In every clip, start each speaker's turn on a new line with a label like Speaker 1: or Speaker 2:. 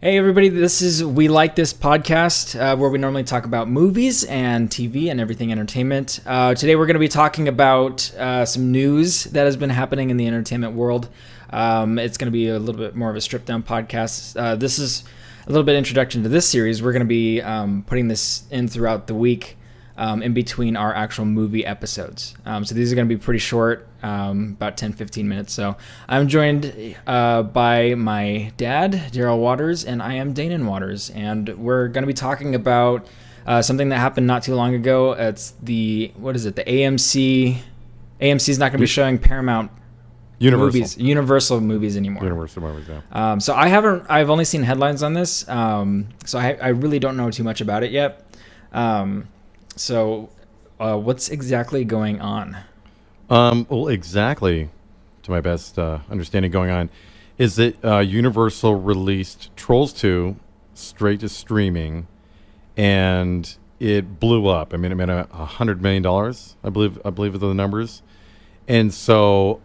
Speaker 1: Hey everybody, this is We Like This podcast, where we normally talk about movies and TV and everything entertainment. Today we're going to be talking about some news that has been happening in the entertainment world. It's going to be a little bit more of a stripped down podcast. This is a little bit introduction to this series. We're going to be putting this in throughout the week in between our actual movie episodes. So these are going to be pretty short, about 10-15 minutes. So I'm joined by my dad, Daryl Waters, and I am Danon Waters. And we're going to be talking about something that happened not too long ago. It's the AMC. AMC is not going to be showing Paramount Universal movies anymore.
Speaker 2: Universal movies, yeah.
Speaker 1: So I've only seen headlines on this. So I really don't know too much about it yet. So what's exactly going on?
Speaker 2: Well, exactly, to my best understanding going on, is that Universal released Trolls 2 straight to streaming, and it blew up. I mean, it made $100 million, I believe are the numbers. And so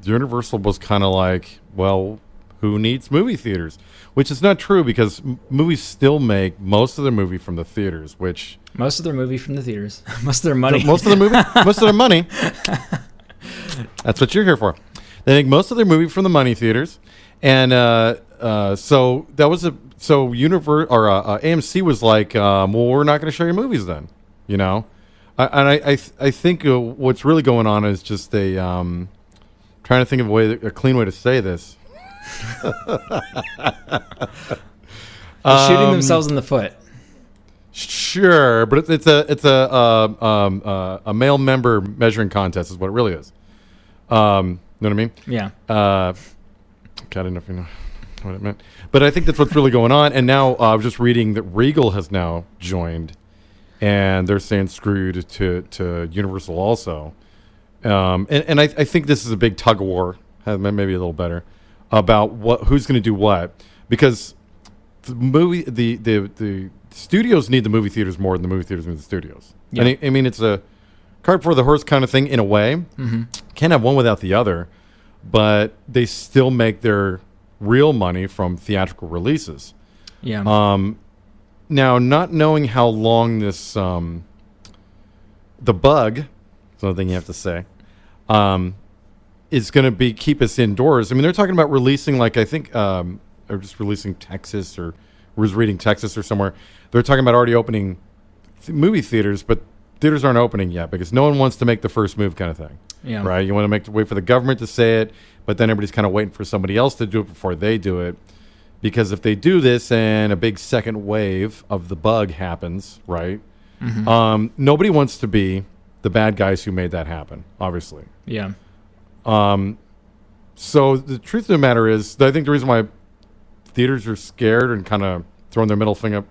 Speaker 2: Universal was kind of like, well, who needs movie theaters? Which is not true, because movies still make most of their movie from the theaters, which...
Speaker 1: Most of their movie from the theaters. Most of their money.
Speaker 2: Most of their money. That's what you're here for. They make most of their movie from the money theaters. And so that was AMC was like, well, we're not going to show your movies then, you know? I think what's really going on is just trying to think of a clean way to say this.
Speaker 1: Shooting themselves in the foot.
Speaker 2: Sure, but it's a male member measuring contest is what it really is. You know what I mean?
Speaker 1: Yeah.
Speaker 2: I don't know if you know what it meant, but I think that's what's really going on. And now I was just reading that Regal has now joined, and they're saying screw you to Universal also. And I think this is a big tug of war, maybe a little better, about who's going to do what, because the studios need the movie theaters more than the movie theaters need the studios. Yeah. And I mean, it's a cart before the horse kind of thing in a way. Mm-hmm. Can't have one without the other, but they still make their real money from theatrical releases.
Speaker 1: Yeah.
Speaker 2: Now, not knowing how long this the bug, that's another thing you have to say, is going to keep us indoors. I mean, they're talking about releasing, like, I think, or just releasing Texas, or was reading Texas or somewhere. They're talking about already opening movie theaters, but theaters aren't opening yet because no one wants to make the first move kind of thing.
Speaker 1: Yeah.
Speaker 2: Right? You want to wait for the government to say it, but then everybody's kind of waiting for somebody else to do it before they do it. Because if they do this and a big second wave of the bug happens, right? Mm-hmm. Nobody wants to be the bad guys who made that happen, obviously.
Speaker 1: Yeah.
Speaker 2: So the truth of the matter is, I think the reason why theaters are scared and kind of throwing their middle finger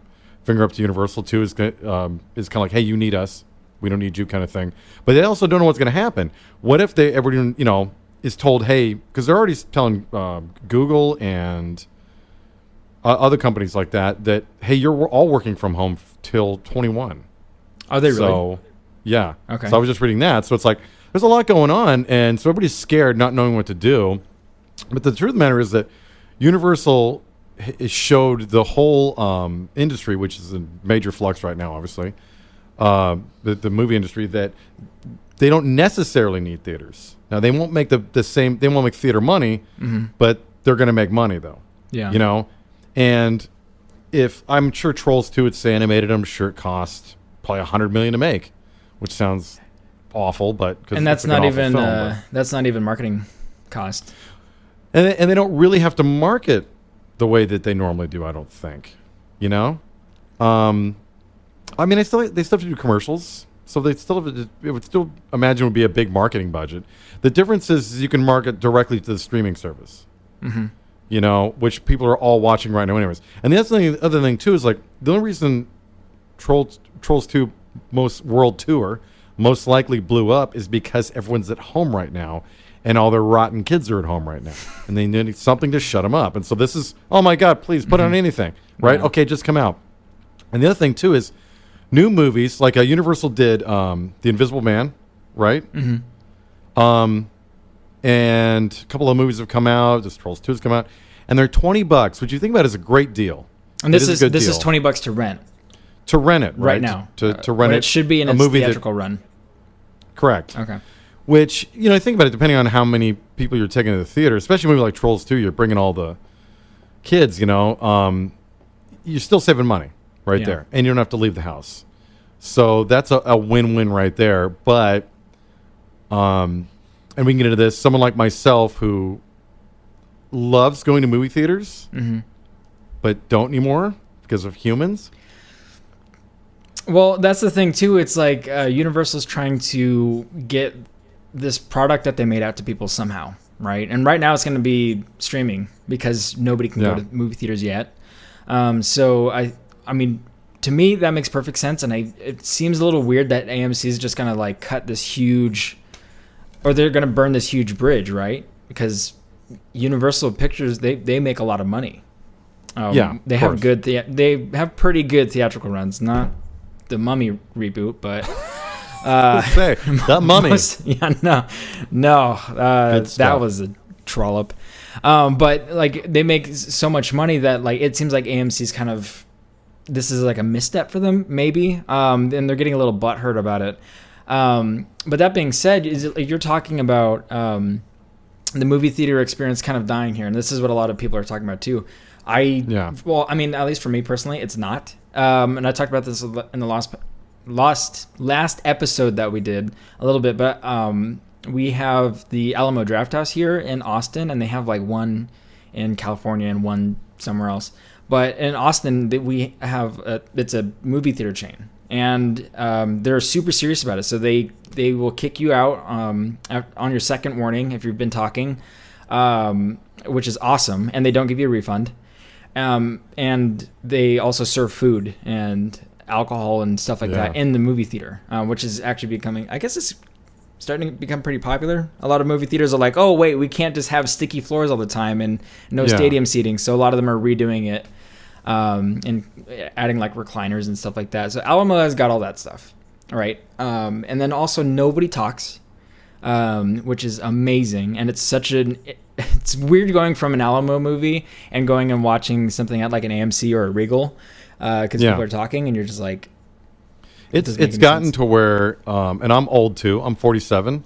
Speaker 2: up to Universal too is kind of like, hey, you need us, we don't need you, kind of thing. But they also don't know what's going to happen. What if everyone is told, hey, because they're already telling Google and other companies like that hey, you're all working from home till 21.
Speaker 1: Are they really?
Speaker 2: So yeah.
Speaker 1: Okay.
Speaker 2: So I was just reading that. So it's like there's a lot going on, and so everybody's scared, not knowing what to do. But the truth of the matter is that Universal showed the whole industry, which is in major flux right now, obviously, the movie industry, that they don't necessarily need theaters. Now, they won't make the same, they won't make theater money, mm-hmm. but they're going to make money, though.
Speaker 1: Yeah.
Speaker 2: And if I'm sure Trolls 2, it's animated, I'm sure it cost probably $100 million to make, which sounds awful, but
Speaker 1: and that's not even that's not even marketing cost.
Speaker 2: And they don't really have to market the way that they normally do, I don't think. I mean, they still have to do commercials, so they still have to, it would still imagine would be a big marketing budget. The difference is you can market directly to the streaming service, mm-hmm. Which people are all watching right now anyways. And the other thing too is, like, the only reason Trolls 2 world tour most likely blew up is because everyone's at home right now. And all their rotten kids are at home right now. And they need something to shut them up. And so this is, oh, my God, please put on anything. Right? Yeah. Okay, just come out. And the other thing, too, is new movies. Like Universal did The Invisible Man, right? Mm-hmm. And a couple of movies have come out. Just Trolls 2 has come out. and they're $20, which you think about is a great deal.
Speaker 1: And this is $20 to rent.
Speaker 2: To rent it
Speaker 1: right now.
Speaker 2: To rent it.
Speaker 1: It should be in its theatrical run.
Speaker 2: Correct.
Speaker 1: Okay.
Speaker 2: Which, think about it, depending on how many people you're taking to the theater, especially a movie like Trolls 2, you're bringing all the kids, you're still saving money there. And you don't have to leave the house. So that's a win-win right there. But, and we can get into this, someone like myself who loves going to movie theaters, but don't anymore because of humans.
Speaker 1: Well, that's the thing, too. It's like Universal's trying to get this product that they made out to people somehow, right? And right now it's going to be streaming because nobody can go to movie theaters yet. So, I mean, to me, that makes perfect sense. And it seems a little weird that AMC is just going to, like, cut this huge... Or they're going to burn this huge bridge, right? Because Universal Pictures, they make a lot of money. They have they have pretty good theatrical runs, not the Mummy reboot, but
Speaker 2: that Mummy.
Speaker 1: That was a trollop. But like they make so much money that like it seems like AMC's kind of this is like a misstep for them, maybe. And they're getting a little butthurt about it. But that being said, you're talking about the movie theater experience kind of dying here, and this is what a lot of people are talking about too. Well, I mean, at least for me personally, it's not. And I talked about this in the last episode that we did a little bit, but we have the Alamo Drafthouse here in Austin, and they have like one in California and one somewhere else. But in Austin, we have it's a movie theater chain, and they're super serious about it. So they will kick you out on your second warning if you've been talking, which is awesome, and they don't give you a refund. And they also serve food and alcohol and stuff like that in the movie theater, which is actually becoming, I guess it's starting to become pretty popular. A lot of movie theaters are like, oh, wait, we can't just have sticky floors all the time and no stadium seating. So a lot of them are redoing it and adding like recliners and stuff like that. So Alamo has got all that stuff. All right. And then also nobody talks, which is amazing. And it's it's weird going from an Alamo movie and going and watching something at like an AMC or a Regal because people are talking and you're just like,
Speaker 2: it's gotten to where, and I'm old too. I'm 47.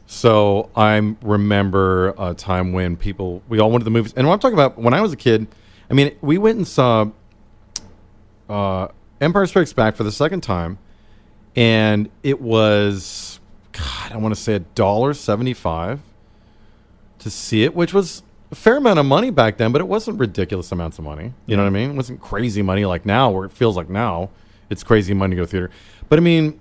Speaker 2: So I remember a time when we all went to the movies. And what I'm talking about, when I was a kid, I mean, we went and saw Empire Strikes Back for the second time. And it was, God, I want to say $1.75 to see it, which was a fair amount of money back then, but it wasn't ridiculous amounts of money. You know what I mean? It wasn't crazy money like now, where it feels like now it's crazy money to go to theater. But I mean,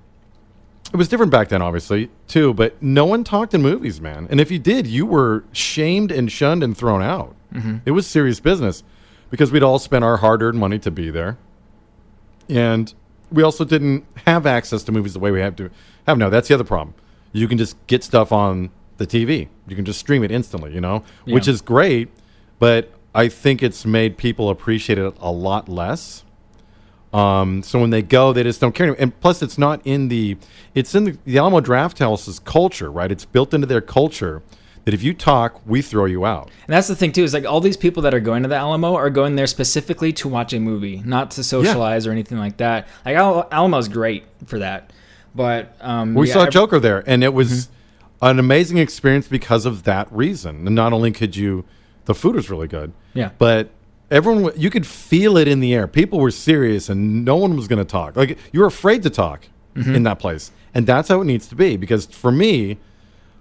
Speaker 2: it was different back then, obviously, too. But no one talked in movies, man. And if you did, you were shamed and shunned and thrown out. Mm-hmm. It was serious business because we'd all spent our hard-earned money to be there. And we also didn't have access to movies the way we have now. That's the other problem. You can just get stuff on the TV. You can just stream it instantly, which is great, but I think it's made people appreciate it a lot less. So when they go, they just don't care. And plus, it's in the Alamo Drafthouse's culture, right? It's built into their culture that if you talk, we throw you out.
Speaker 1: And that's the thing too, is like all these people that are going to the Alamo are going there specifically to watch a movie, not to socialize or anything like that. Like Alamo's great for that, but
Speaker 2: we saw Joker there, and it was an amazing experience because of that reason. And not only the food was really good, but everyone, you could feel it in the air. People were serious, and no one was going to talk. Like, you were afraid to talk in that place, and that's how it needs to be. Because for me,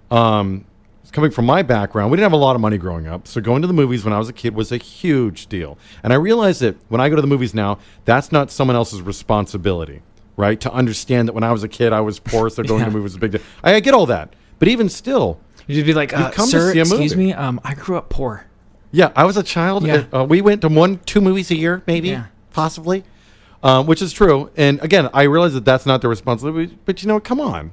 Speaker 2: coming from my background, we didn't have a lot of money growing up, so going to the movies when I was a kid was a huge deal. And I realized that when I go to the movies now, that's not someone else's responsibility, right? To understand that when I was a kid, I was poor, so going to the movies was a big deal. I get all that. But even still,
Speaker 1: you'd just be like, sir, excuse me, I grew up poor.
Speaker 2: Yeah, I was a child. Yeah. We went to 1-2 movies a year, maybe, possibly, which is true. And again, I realize that that's not their responsibility. But come on,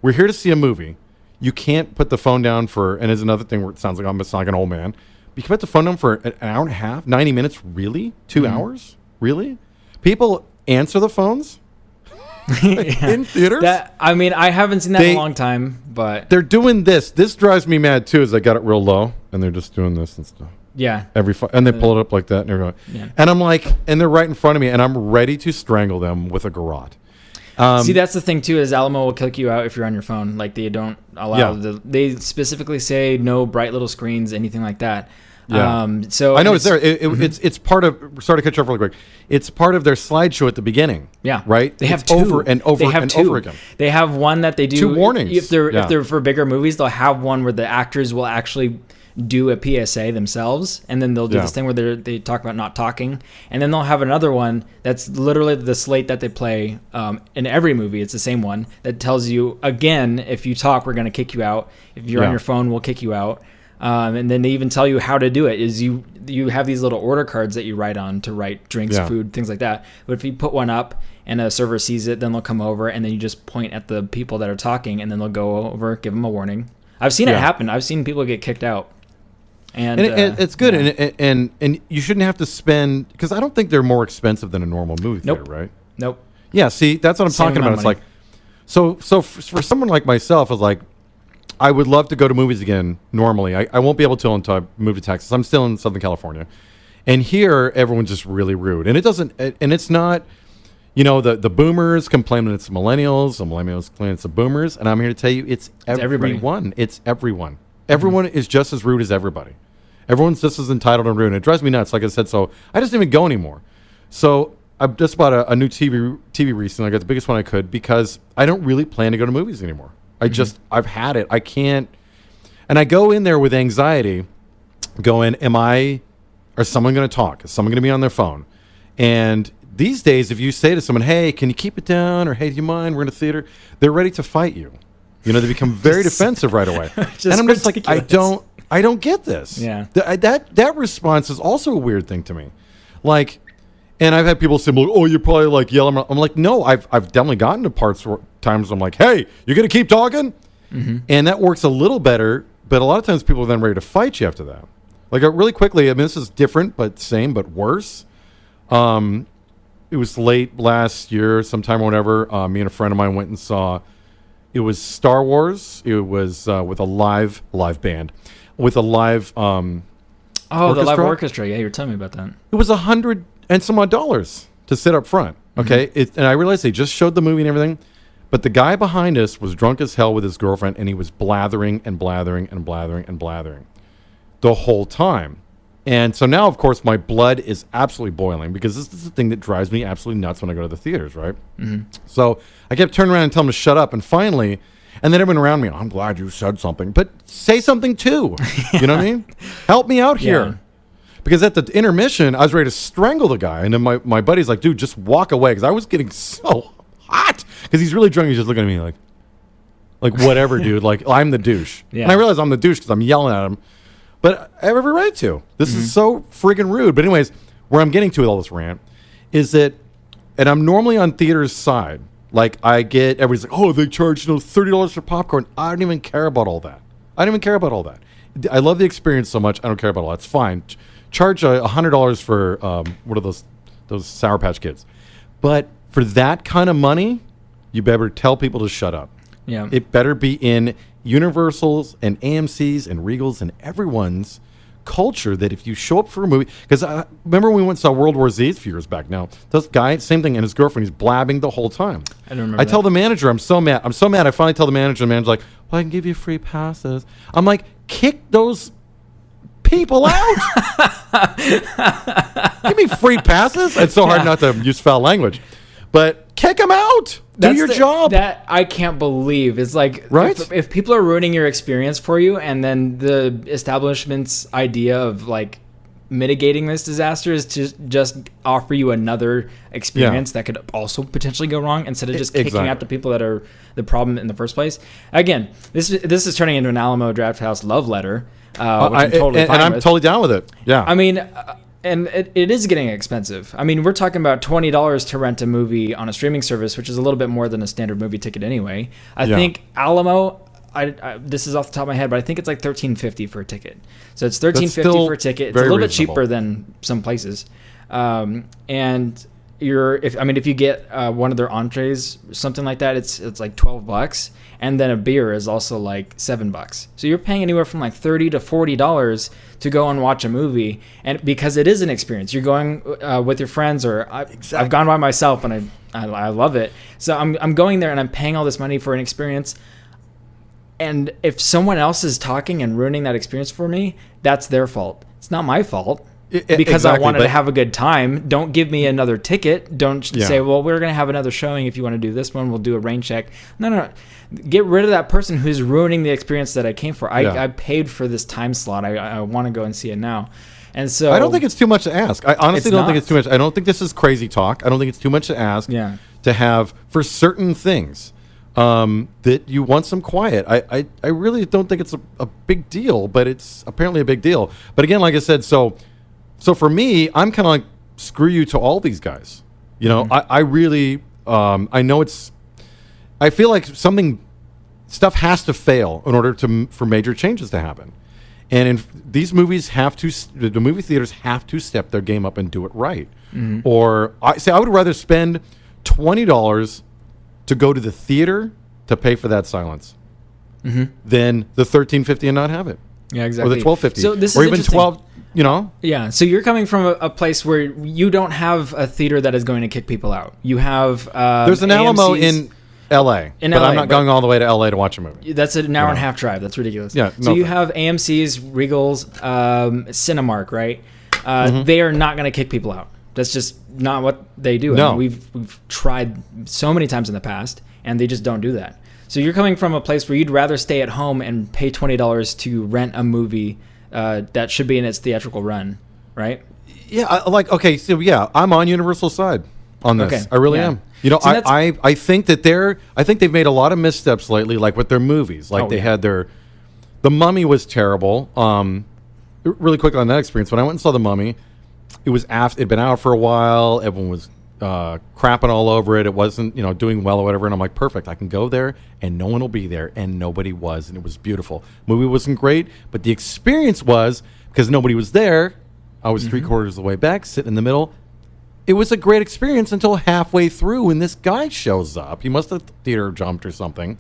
Speaker 2: we're here to see a movie. You can't put the phone down and there's another thing where it sounds like I'm like an old man. You can put the phone down for an hour and a half, 90 minutes, really? 2 hours, really? People answer the phones. In theaters?
Speaker 1: I haven't seen that in a long time, but
Speaker 2: they're doing this. This drives me mad too. Is they got it real low and they're just doing this and stuff.
Speaker 1: Yeah.
Speaker 2: And they pull it up like that and everything.
Speaker 1: Yeah.
Speaker 2: And I'm like, and they're right in front of me, and I'm ready to strangle them with a garrote.
Speaker 1: See, that's the thing too, is Alamo will kick you out if you're on your phone. Like they don't allow they specifically say no bright little screens, anything like that.
Speaker 2: Yeah.
Speaker 1: So
Speaker 2: I know it's there. It's part of. Sorry to cut you off really quick. It's part of their slideshow at the beginning.
Speaker 1: Yeah.
Speaker 2: Right.
Speaker 1: They have
Speaker 2: it's
Speaker 1: two
Speaker 2: over and over and over again.
Speaker 1: They have one that they do
Speaker 2: 2 warnings.
Speaker 1: If they're for bigger movies, they'll have one where the actors will actually do a PSA themselves, and then they'll do this thing where they talk about not talking, and then they'll have another one that's literally the slate that they play in every movie. It's the same one that tells you, again, if you talk, we're going to kick you out. If you're on your phone, we'll kick you out. And then they even tell you how to do it. Is you have these little order cards that you write on to write drinks, food, things like that. But if you put one up and a server sees it, then they'll come over, and then you just point at the people that are talking, and then they'll go over, give them a warning. I've seen it happen. I've seen people get kicked out. And
Speaker 2: it's good, and you shouldn't have to spend, because I don't think they're more expensive than a normal movie theater, right?
Speaker 1: Nope.
Speaker 2: Yeah, see, that's what I'm talking about. It's like, so for someone like myself, it's like, I would love to go to movies again normally. I won't be able to until I move to Texas. I'm still in Southern California, and here everyone's just really rude, and it's not, the boomers complain that it's millennials, the millennials complain it's the boomers, and I'm here to tell you it's everyone. It's everyone. Everyone is just as rude as everybody. Everyone's just as entitled and rude. And it drives me nuts. Like I said, so I just didn't even go anymore. So I just bought a new TV recently. I got the biggest one I could because I don't really plan to go to movies anymore. I've had it. I can't. And I go in there with anxiety going, is someone going to talk? Is someone going to be on their phone? And these days, if you say to someone, hey, can you keep it down? Or hey, do you mind? We're in a theater. They're ready to fight you. They become very defensive right away. And I'm just like, I don't get this.
Speaker 1: Yeah.
Speaker 2: That response is also a weird thing to me. Like, and I've had people say, oh, you're probably like yelling. I'm like, no, I've definitely gotten to times where I'm like, hey, you're going to keep talking? Mm-hmm. And that works a little better. But a lot of times people are then ready to fight you after that. Like really quickly, I mean, this is different, but same, but worse. It was late last year, sometime or whatever. Me and a friend of mine went and saw. It was Star Wars. It was with a live band, with a live orchestra.
Speaker 1: The live orchestra. Yeah, you were telling me about that.
Speaker 2: It was $100 and some odd to sit up front. Okay, and I realized they just showed the movie and everything, but the guy behind us was drunk as hell with his girlfriend, and he was blathering and blathering and blathering and blathering the whole time. And so now, of course, my blood is absolutely boiling because this is the thing that drives me absolutely nuts when I go to the theaters, right? Mm-hmm. So I kept turning around and telling him to shut up. And finally, and then everyone around me, I'm glad you said something. But say something too. You know what I mean? Help me out here. Because at the intermission, I was ready to strangle the guy. And then my buddy's like, dude, just walk away. Because I was getting so hot. Because he's really drunk. He's just looking at me like whatever, dude. Like, I'm the douche. Yeah. And I realize I'm the douche because I'm yelling at him. But I have every right to. This is so friggin' rude. But anyways, where I'm getting to with all this rant is that, and I'm normally on theater's side. Like everybody's like, oh, they charge $30 for popcorn. I don't even care about all that. I love the experience so much. I don't care about all that. It's fine. Charge $100 for what are those Sour Patch Kids. But for that kind of money, you better tell people to shut up.
Speaker 1: Yeah.
Speaker 2: It better be in Universal's and AMC's and Regal's and everyone's culture that if you show up for a movie, because I remember when we went and saw World War Z a few years back now, this guy, same thing, and his girlfriend, he's blabbing the whole time.
Speaker 1: I don't remember.
Speaker 2: Tell the manager, I'm so mad. I finally tell the manager's like, well, I can give you free passes. I'm like, kick those people out. Give me free passes. It's so hard not to use foul language, but kick them out. Do your job.
Speaker 1: That I can't believe. It's like,
Speaker 2: right?
Speaker 1: If people are ruining your experience for you, and then the establishment's idea of like mitigating this disaster is to just offer you another experience that could also potentially go wrong, instead of just kicking out the people that are the problem in the first place. Again, this is turning into an Alamo Drafthouse love letter, which I'm totally fine
Speaker 2: and I'm
Speaker 1: with.
Speaker 2: totally down with it. Yeah.
Speaker 1: I mean, and it is getting expensive. I mean, we're talking about $20 to rent a movie on a streaming service, which is a little bit more than a standard movie ticket anyway. I think Alamo, this is off the top of my head, but I think it's like $13.50 for a ticket. So it's $13.50 for a ticket. It's a little bit cheaper than some places. And if you get one of their entrees, something like that, it's like $12, and then a beer is also like $7. So you're paying anywhere from like $30 to $40 to go and watch a movie, and because it is an experience, you're going with your friends, or I've gone by myself, and I love it. So I'm going there and I'm paying all this money for an experience. And if someone else is talking and ruining that experience for me, that's their fault. It's not my fault. Because I wanted to have a good time. Don't give me another ticket. Don't say, well, we're going to have another showing. If you want to do this one, we'll do a rain check. No. Get rid of that person who's ruining the experience that I came for. I paid for this time slot. I want to go and see it now. And so
Speaker 2: I don't think it's too much to ask. I honestly don't think it's too much. I don't think this is crazy talk. I don't think it's too much to ask to have for certain things that you want some quiet. I really don't think it's a big deal, but it's apparently a big deal. But again, like I said, So for me, I'm kind of like, screw you to all these guys. You know, I really, I know I feel like stuff has to fail in order for major changes to happen. And these movies the movie theaters have to step their game up and do it right. Or I would rather spend $20 to go to the theater to pay for that silence than the $13.50 and not have it.
Speaker 1: Yeah, exactly.
Speaker 2: Or the $12.50.
Speaker 1: So this
Speaker 2: or
Speaker 1: is
Speaker 2: even $12. You know?
Speaker 1: Yeah. So you're coming from a place where you don't have a theater that is going to kick people out. You have
Speaker 2: there's an Alamo in LA, but I'm not going all the way to LA to watch a movie.
Speaker 1: That's an hour and a half drive. That's ridiculous.
Speaker 2: Yeah.
Speaker 1: So you have AMC's, Regal's, Cinemark, right? They are not going to kick people out. That's just not what they do.
Speaker 2: No.
Speaker 1: I mean, we've tried so many times in the past, and they just don't do that. So you're coming from a place where you'd rather stay at home and pay $20 to rent a movie that should be in its theatrical run, right?
Speaker 2: Yeah, I'm on Universal's side on this. Okay. I really am. You know, so I think that they've made a lot of missteps lately, like with their movies. Like had The Mummy was terrible. Really quick on that experience, when I went and saw The Mummy, it'd been out for a while. Everyone was crapping all over it. It wasn't, doing well or whatever. And I'm like, perfect. I can go there and no one will be there. And nobody was. And it was beautiful. Movie wasn't great, but the experience was, because nobody was there, I was 3/4 of the way back, sitting in the middle. It was a great experience until halfway through when this guy shows up. He must have theater jumped or something.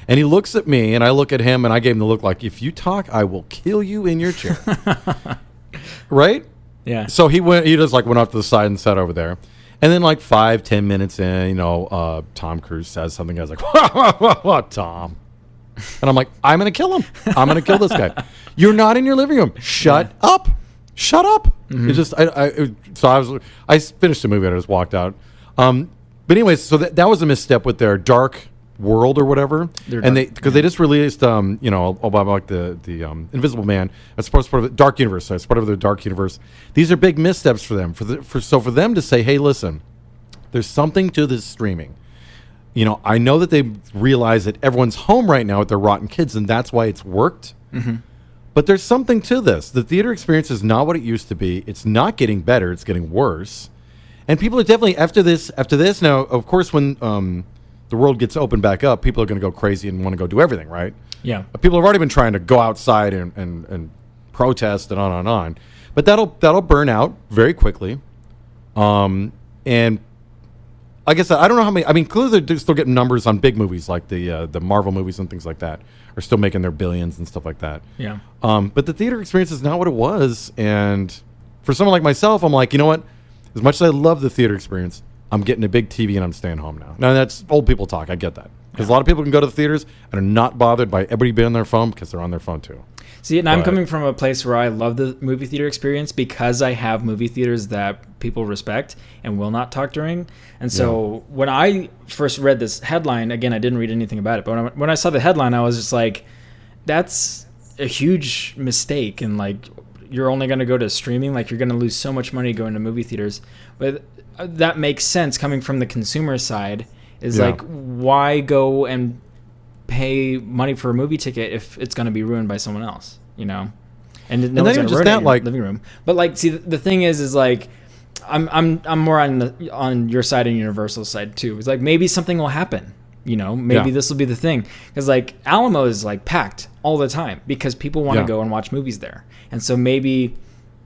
Speaker 2: And he looks at me and I look at him and I gave him the look like, if you talk, I will kill you in your chair. Right?
Speaker 1: Yeah.
Speaker 2: So he just went off to the side and sat over there. And then 5-10 minutes in, Tom Cruise says something. I was like, Tom. And I'm like, I'm going to kill him. I'm going to kill this guy. You're not in your living room. Shut up. Shut up. It's just, I finished the movie and I just walked out. But anyways, so that was a misstep with their Dark World or whatever. Because they just released, about the Invisible Man. That's part of the Dark Universe. So it's part of the Dark Universe. These are big missteps for them. For them to say, hey, listen, there's something to this streaming. I know that they realize that everyone's home right now with their rotten kids, and that's why it's worked. But there's something to this. The theater experience is not what it used to be. It's not getting better. It's getting worse. And people are definitely after this. Now, of course, when the world gets opened back up, people are going to go crazy and want to go do everything, right?
Speaker 1: Yeah.
Speaker 2: People have already been trying to go outside and protest and on and on. But that'll burn out very quickly. And like I said, I don't know how many. I mean, clearly they're still getting numbers on big movies like the Marvel movies and things like that are still making their billions and stuff like that.
Speaker 1: Yeah.
Speaker 2: But the theater experience is not what it was. And for someone like myself, I'm like, you know what? As much as I love the theater experience, I'm getting a big TV and I'm staying home now. Now, that's old people talk. I get that. Because a lot of people can go to the theaters and are not bothered by everybody being on their phone because they're on their phone too.
Speaker 1: See, and I'm coming from a place where I love the movie theater experience because I have movie theaters that people respect and will not talk during. And so when I first read this headline, again, I didn't read anything about it, but when I saw the headline, I was just like, that's a huge mistake. And you're only going to go to streaming. You're going to lose so much money going to movie theaters. But that makes sense coming from the consumer side. Is why go and pay money for a movie ticket if it's going to be ruined by someone else, and no one's going to ruin it in your living room. But see, the thing is I'm more on your side and Universal's side too. It's maybe something will happen, maybe this will be the thing, because Alamo is packed all the time because people want to go and watch movies there, and so maybe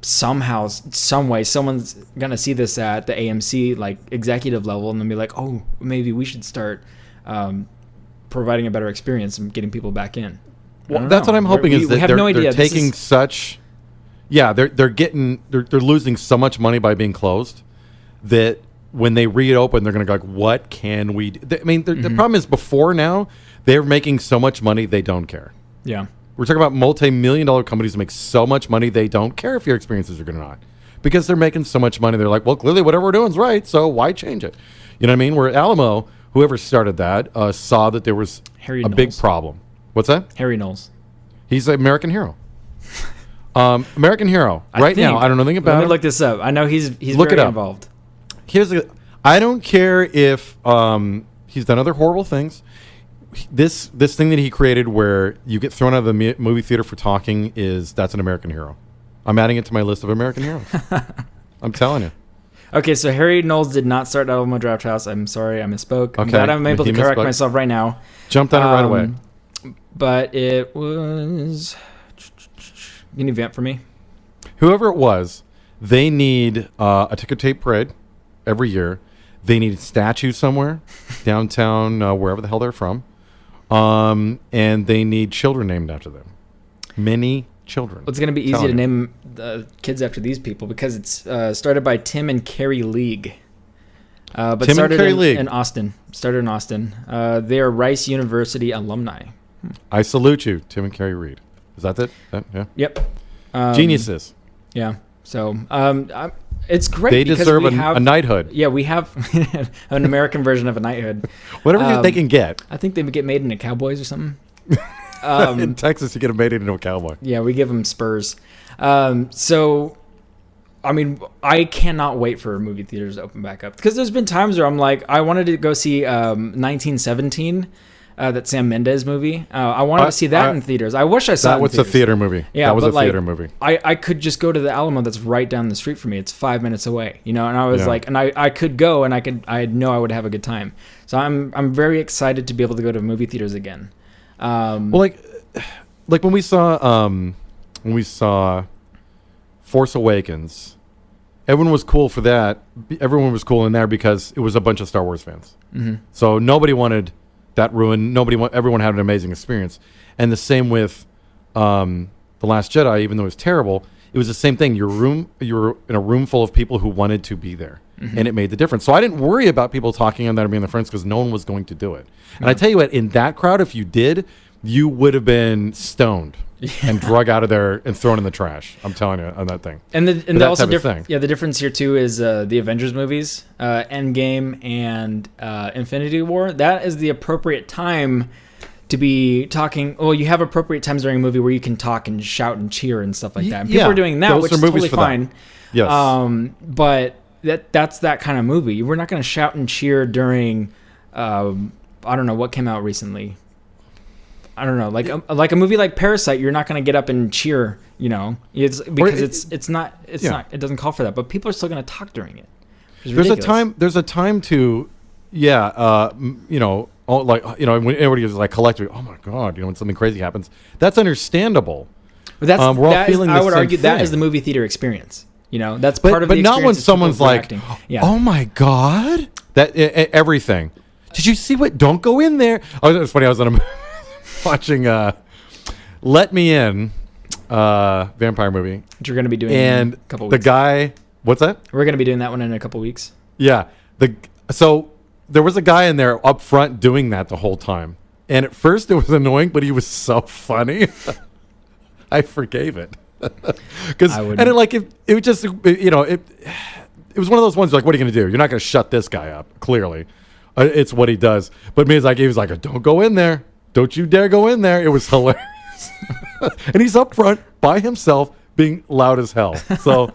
Speaker 1: somehow, some way, someone's gonna see this at the AMC like executive level and then be like, oh, maybe we should start providing a better experience and getting people back in.
Speaker 2: Well, that's what I'm hoping is that they're taking such, they're losing so much money by being closed that when they reopen, they're going to go like, what can we do? I mean, the problem is before now, they're making so much money, they don't care.
Speaker 1: Yeah.
Speaker 2: We're talking about multi-million-dollar companies that make so much money, they don't care if your experiences are good or not. Because they're making so much money, they're like, well, clearly whatever we're doing is right, so why change it? You know what I mean? Where Alamo, whoever started that, saw that there was big problem. What's that?
Speaker 1: Harry Knowles.
Speaker 2: He's an American hero. American hero. Right now, I don't know anything about him.
Speaker 1: Let me look this up. I know he's
Speaker 2: look
Speaker 1: very
Speaker 2: it up.
Speaker 1: involved.
Speaker 2: I don't care if he's done other horrible things. This thing that he created where you get thrown out of the movie theater for talking that's an American hero. I'm adding it to my list of American heroes. I'm telling you.
Speaker 1: Okay, so Harry Knowles did not start Alamo Drafthouse. I'm sorry, I misspoke.
Speaker 2: Okay.
Speaker 1: I'm glad I'm able to correct myself right now.
Speaker 2: Jumped on it right away.
Speaker 1: But it was... Can you vamp for me?
Speaker 2: Whoever it was, they need a ticker tape parade every year. They need a statue somewhere, downtown, wherever the hell they're from. And they need children named after them. Many children.
Speaker 1: Well, it's going to be easy to name the kids after these people because it's started by Tim and Carrie League. But
Speaker 2: Tim
Speaker 1: started
Speaker 2: and Carrie League.
Speaker 1: in Austin. Started in Austin. They are Rice University alumni.
Speaker 2: I salute you, Tim and Carrie Reed. Is that it? Yeah.
Speaker 1: Yep.
Speaker 2: Geniuses.
Speaker 1: Yeah. So it's great.
Speaker 2: They deserve a knighthood.
Speaker 1: Yeah, we have an American version of a knighthood.
Speaker 2: Whatever they can get.
Speaker 1: I think they would get made into Cowboys or something.
Speaker 2: In Texas, you get them made into a cowboy.
Speaker 1: Yeah, we give them spurs. So, I mean, I cannot wait for movie theaters to open back up because there's been times where I'm like, I wanted to go see 1917. That Sam Mendes movie. I wanted to see that in theaters. I wish I saw it in
Speaker 2: theaters. That was a theater movie.
Speaker 1: Yeah,
Speaker 2: that was a theater movie.
Speaker 1: I could just go to the Alamo that's right down the street from me. It's 5 minutes away, you know, and I was like, and I could go and I know I would have a good time. So I'm very excited to be able to go to movie theaters again.
Speaker 2: Well, like when we saw Force Awakens, everyone was cool for that. Everyone was cool in there because it was a bunch of Star Wars fans. Mm-hmm. So nobody wanted that ruined. Everyone had an amazing experience. And the same with The Last Jedi, even though it was terrible, it was the same thing. You were in a room full of people who wanted to be there. Mm-hmm. And it made the difference. So I didn't worry about people talking on that or being their friends because no one was going to do it. Mm-hmm. And I tell you what, in that crowd, if you did, you would have been stoned and drug out of there and thrown in the trash. I'm telling you on that thing.
Speaker 1: And the difference here too is the Avengers movies, Endgame and Infinity War. That is the appropriate time to be talking. Well, you have appropriate times during a movie where you can talk and shout and cheer and stuff like that. And people are doing that, which is totally fine.
Speaker 2: Yes.
Speaker 1: But that's that kind of movie. We're not going to shout and cheer during. I don't know what came out recently. I don't know, like a movie like Parasite, you're not going to get up and cheer, you know, it's because it doesn't call for that, but people are still going to talk during it. There's
Speaker 2: a time to, you know, when everybody is like collectively, oh my God, you know, when something crazy happens, that's understandable.
Speaker 1: But I would argue that is the movie theater experience. You know, that's part of the experience.
Speaker 2: But not when someone's like, oh my God, that everything. Did you see what? Don't go in there. Oh, it was funny. I was on a watching Let Me In vampire movie,
Speaker 1: which we're going to be doing
Speaker 2: in a couple weeks. The guy, what's that?
Speaker 1: We're going to be doing that one in a couple weeks.
Speaker 2: Yeah. So there was a guy in there up front doing that the whole time. And at first it was annoying, but he was so funny. I forgave it. It was one of those ones like, what are you going to do? You're not going to shut this guy up. Clearly. It's what he does. But me, he was like, don't go in there. Don't you dare go in there. It was hilarious. And he's up front by himself being loud as hell. So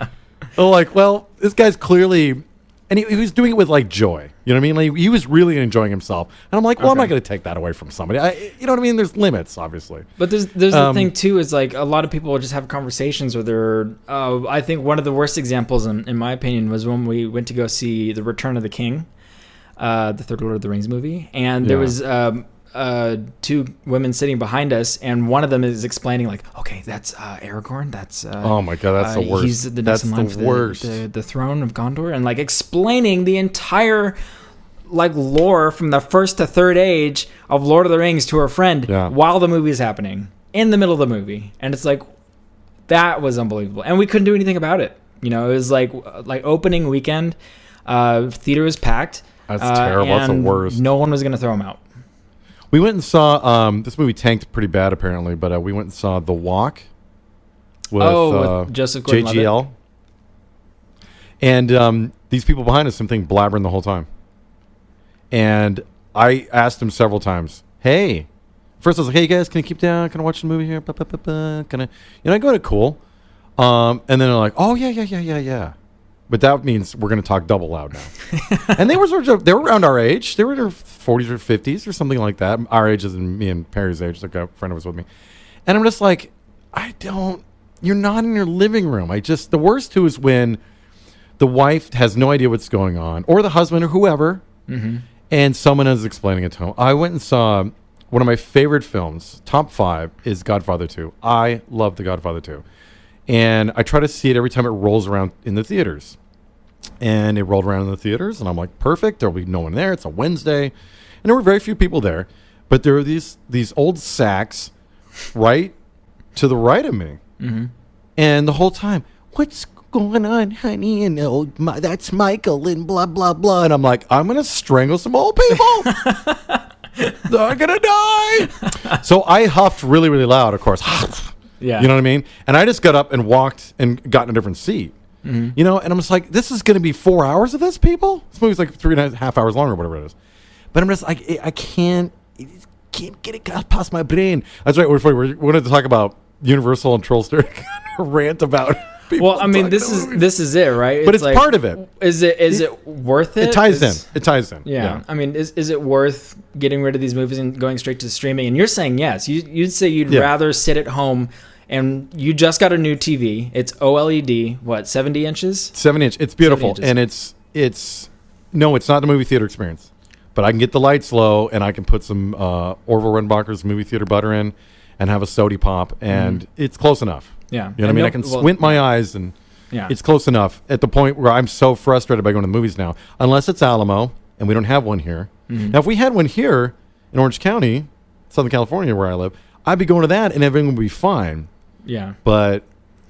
Speaker 2: I'm like, well, this guy's clearly, and he was doing it with like joy. You know what I mean? Like, he was really enjoying himself. And I'm like, well, I'm not going to take that away from somebody. You know what I mean? There's limits, obviously.
Speaker 1: But there's the thing too, is like a lot of people will just have conversations where they're, I think one of the worst examples in my opinion was when we went to go see The Return of the King, the third Lord of the Rings movie. And there was, two women sitting behind us, and one of them is explaining like, okay, that's Aragorn. That's
Speaker 2: oh my god, that's the worst.
Speaker 1: He's the next in line for the throne of Gondor, and like explaining the entire like lore from the first to third age of Lord of the Rings to her friend while the movie is happening in the middle of the movie, and it's like that was unbelievable, and we couldn't do anything about it. You know, it was like opening weekend, theater was packed.
Speaker 2: That's terrible. That's the worst.
Speaker 1: No one was going to throw them out.
Speaker 2: We went and saw this movie tanked pretty bad apparently, but we went and saw The Walk with
Speaker 1: Joseph
Speaker 2: JGL.
Speaker 1: Gordon-Levitt.
Speaker 2: And these people behind us, something blabbering the whole time. And I asked them several times, hey, first I was like, hey guys, can you keep down? Can I watch the movie here? Can I, I go to cool. And then they're like, oh yeah. But that means we're going to talk double loud now. And they were around our age. They were in their 40s or 50s or something like that. Our age is me and Perry's age. Like a friend of us with me. And I'm just like, you're not in your living room. The worst too is when the wife has no idea what's going on, or the husband or whoever, and someone is explaining it to him. I went and saw one of my favorite films, top 5, is Godfather 2. I love The Godfather 2. And I try to see it every time it rolls around in the theaters. And it rolled around in the theaters, and I'm like, perfect. There'll be no one there. It's a Wednesday. And there were very few people there. But there were these old sacks right to the right of me. Mm-hmm. And the whole time, what's going on, honey? And that's Michael and blah, blah, blah. And I'm like, I'm going to strangle some old people. They're going to die. So I huffed really, really loud, of course.
Speaker 1: Yeah.
Speaker 2: You know what I mean? And I just got up and walked and got in a different seat. Mm-hmm. And I'm just like, this is going to be 4 hours of this, people? This movie's like 3.5 hours long or whatever it is. But I'm just like, I can't get it past my brain. That's right. We wanted to talk about Universal and Trollster rant about people.
Speaker 1: Well, I mean, this is it, right?
Speaker 2: But it's like, part of it.
Speaker 1: Is it worth it?
Speaker 2: It ties in.
Speaker 1: Yeah. I mean, is it worth getting rid of these movies and going straight to streaming? And you're saying yes. You'd say you'd rather sit at home. And you just got a new TV. It's OLED. What, 70 inches?
Speaker 2: 70 inch. It's beautiful, and it's no, it's not the movie theater experience. But I can get the lights low, and I can put some Orville Redenbacher's movie theater butter in, and have a sody pop, and it's close enough.
Speaker 1: Yeah,
Speaker 2: you know what I mean. I can squint my eyes, and it's close enough. At the point where I'm so frustrated by going to the movies now, unless it's Alamo, and we don't have one here. Mm-hmm. Now, if we had one here in Orange County, Southern California, where I live, I'd be going to that, and everything would be fine. Yeah, but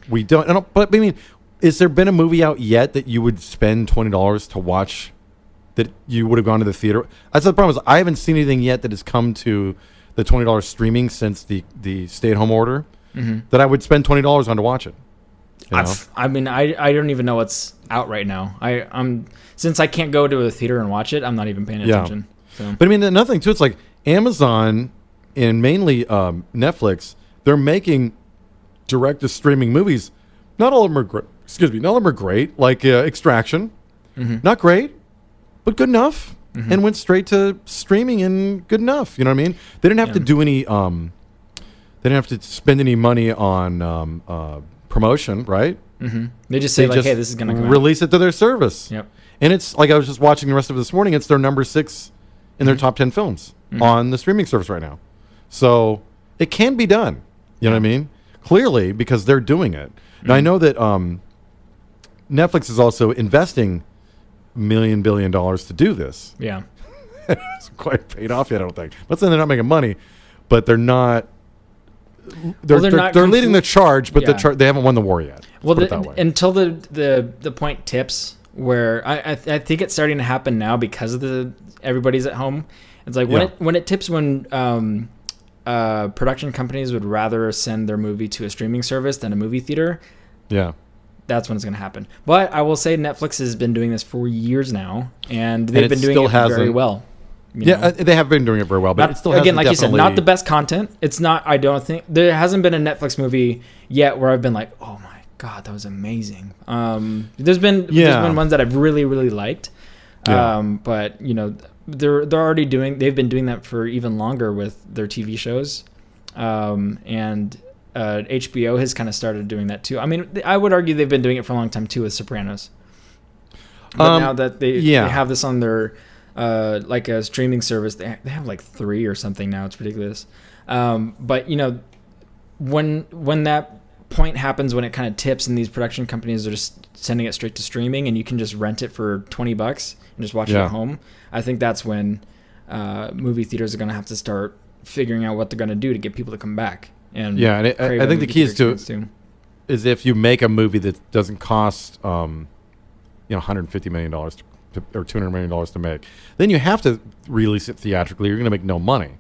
Speaker 2: we don't. But I mean, has there been a movie out yet that you would spend $20 to watch that you would have gone to the theater? That's the problem. Is I haven't seen anything yet that has come to the $20 streaming since the stay-at-home order that I would spend $20 on to watch it.
Speaker 1: I mean, I don't even know what's out right now. I'm since I can't go to a theater and watch it, I'm not even paying attention. So.
Speaker 2: But I mean, another thing too, it's like Amazon and mainly Netflix, they're making direct to streaming movies. Not all of them are great. Excuse me. Not all of them are great. Like Extraction, not great, but good enough, and went straight to streaming and good enough. You know what I mean? They didn't have to do any. They didn't have to spend any money on promotion, right?
Speaker 1: Mm-hmm. They just say hey, this is going to
Speaker 2: release it to their service.
Speaker 1: Yep.
Speaker 2: And it's like I was just watching the rest of it this morning. It's their number 6 in their top 10 films on the streaming service right now. So it can be done. You know what I mean? Clearly, because they're doing it. Now, I know that Netflix is also investing $1 billion to do this.
Speaker 1: Yeah.
Speaker 2: It's quite paid off yet, I don't think. I'm not saying they're not making money, but they're not. They're leading the charge, but they haven't won the war yet.
Speaker 1: Well, until the point tips where I think it's starting to happen now because of everybody's at home. It's like when it tips when production companies would rather send their movie to a streaming service than a movie theater.
Speaker 2: Yeah.
Speaker 1: That's when it's going to happen. But I will say Netflix has been doing this for years now, and they've been doing it very well.
Speaker 2: They have been doing it very well, but it still hasn't.
Speaker 1: Again, like you said, not the best content. It's not. I don't think there hasn't been a Netflix movie yet where I've been like, oh my god, that was amazing. There's been ones that I've really, really liked. But they're already they've been doing that for even longer with their TV shows, and HBO has kind of started doing that too. I mean, I would argue they've been doing it for a long time too with Sopranos. But now that they have this on their like a streaming service. They have like 3 or something now. It's ridiculous. But you know, when that point happens, when it kind of tips and these production companies are just sending it straight to streaming and you can just rent it for $20 and just watch it at home, I think that's when movie theaters are going to have to start figuring out what they're going to do to get people to come back. And
Speaker 2: I think the key is if you make a movie that doesn't cost $150 million or $200 million to make, then you have to release it theatrically. You're going to make no money.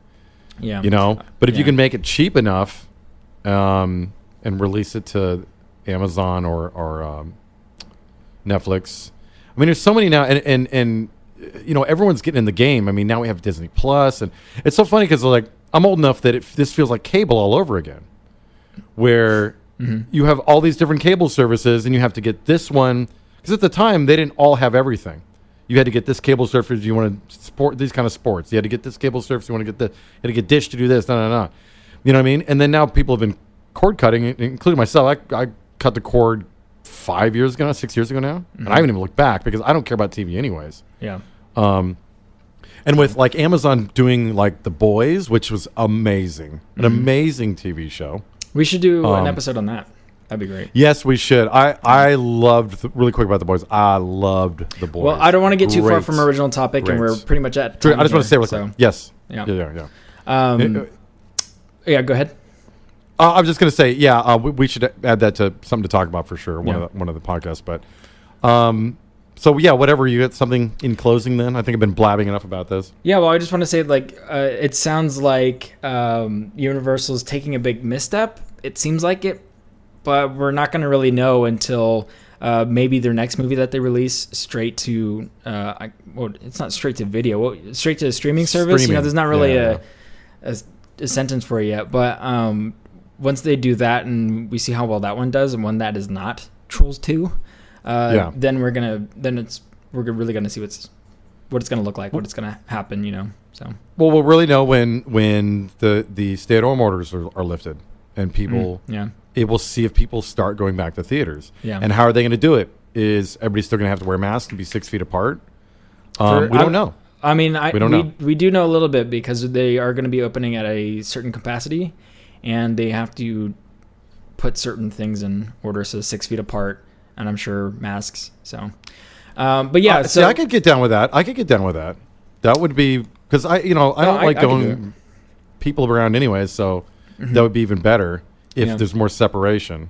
Speaker 1: Yeah.
Speaker 2: You know, but if you can make it cheap enough and release it to Amazon or Netflix. I mean, there's so many now, and you know, everyone's getting in the game. I mean, now we have Disney Plus, and it's so funny because like I'm old enough that this feels like cable all over again, where you have all these different cable services, and you have to get this one because at the time they didn't all have everything. You had to get this cable service. You want to support these kind of sports. You had to get this cable service. You want to get you had to get Dish to do this. No. You know what I mean? And then now people have been cord cutting, including myself. I cut the cord 6 years ago now, and I haven't even looked back because I don't care about TV anyways.
Speaker 1: Yeah.
Speaker 2: And with like Amazon doing like The Boys, which was amazing, an amazing TV show.
Speaker 1: We should do an episode on that. That'd be great.
Speaker 2: Yes, we should. I loved really quick about The Boys. I loved The Boys.
Speaker 1: Well, I don't want to get too far from our original topic, and we're pretty much at time
Speaker 2: I just want to say real quick. Yes.
Speaker 1: Yeah.
Speaker 2: Yeah.
Speaker 1: Go ahead.
Speaker 2: I was just going to say, we should add that to something to talk about for sure. One of the podcasts, but so yeah, whatever. You got something in closing? Then I think I've been blabbing enough about this.
Speaker 1: Yeah, well, I just want to say, like, it sounds like Universal's taking a big misstep. It seems like it, but we're not going to really know until maybe their next movie that they release straight to. It's not straight to video. Straight to a streaming service. You know, there's not really a sentence for it yet, but once they do that and we see how well that one does and when that is not Trolls 2, then we're really gonna see what it's gonna look like, what it's gonna happen, you know. So
Speaker 2: we'll really know when the stay-at-home orders are lifted and people it will see if people start going back to theaters. Yeah. And how are they going to do it? Is everybody still going to have to wear masks and be 6 feet apart? We don't know.
Speaker 1: I mean, we do know a little bit because they are going to be opening at a certain capacity, and they have to put certain things in order, so 6 feet apart, and I'm sure masks. So, but yeah, so
Speaker 2: I could get down with that. That would be because I don't like going people around anyways, so that would be even better if there's more separation.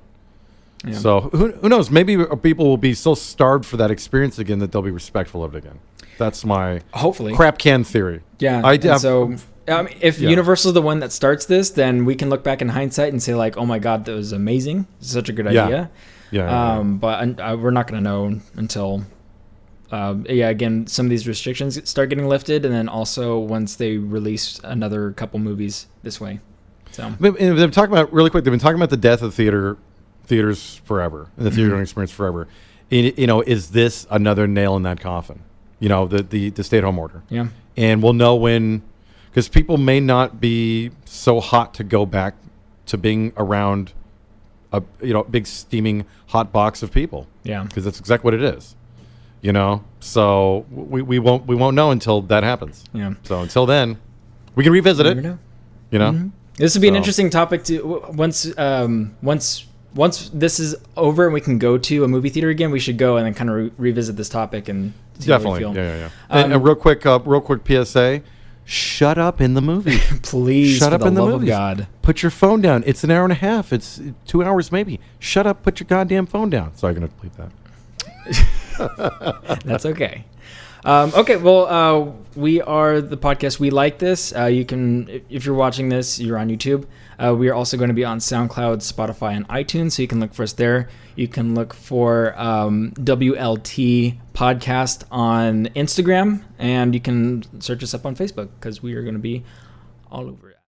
Speaker 2: Yeah. So who knows? Maybe people will be so starved for that experience again that they'll be respectful of it again. That's my
Speaker 1: hopefully
Speaker 2: crap can theory.
Speaker 1: Yeah. If Universal's the one that starts this, then we can look back in hindsight and say like, oh my God, that was amazing. Such a good idea. But we're not going to know until, again, some of these restrictions start getting lifted. And then also once they release another couple movies this way. So
Speaker 2: they've been talking about really quick. They've been talking about the death of theaters forever and the theater experience forever. Is this another nail in that coffin? The stay-at-home order.
Speaker 1: Yeah.
Speaker 2: And we'll know when, because people may not be so hot to go back to being around a big steaming hot box of people. Yeah. Because that's exactly what it is. So we won't know until that happens. Yeah. So until then, we can revisit it. Know.
Speaker 1: Mm-hmm. This would be an interesting topic to once this is over and we can go to a movie theater again. We should go and then kind of revisit this topic and see
Speaker 2: definitely. How we feel. Yeah. And a real quick PSA: shut up in the movie,
Speaker 1: please. Shut up in the love movies. Of God.
Speaker 2: Put your phone down. It's an hour and a half. It's 2 hours maybe. Shut up. Put your goddamn phone down. Sorry, I'm gonna bleep
Speaker 1: that. That's okay. Okay, well, we are the podcast We Like This. You can, if you're watching this, you're on YouTube. We are also going to be on SoundCloud, Spotify, and iTunes, so you can look for us there. You can look for WLT Podcast on Instagram, and you can search us up on Facebook, because we are going to be all over it.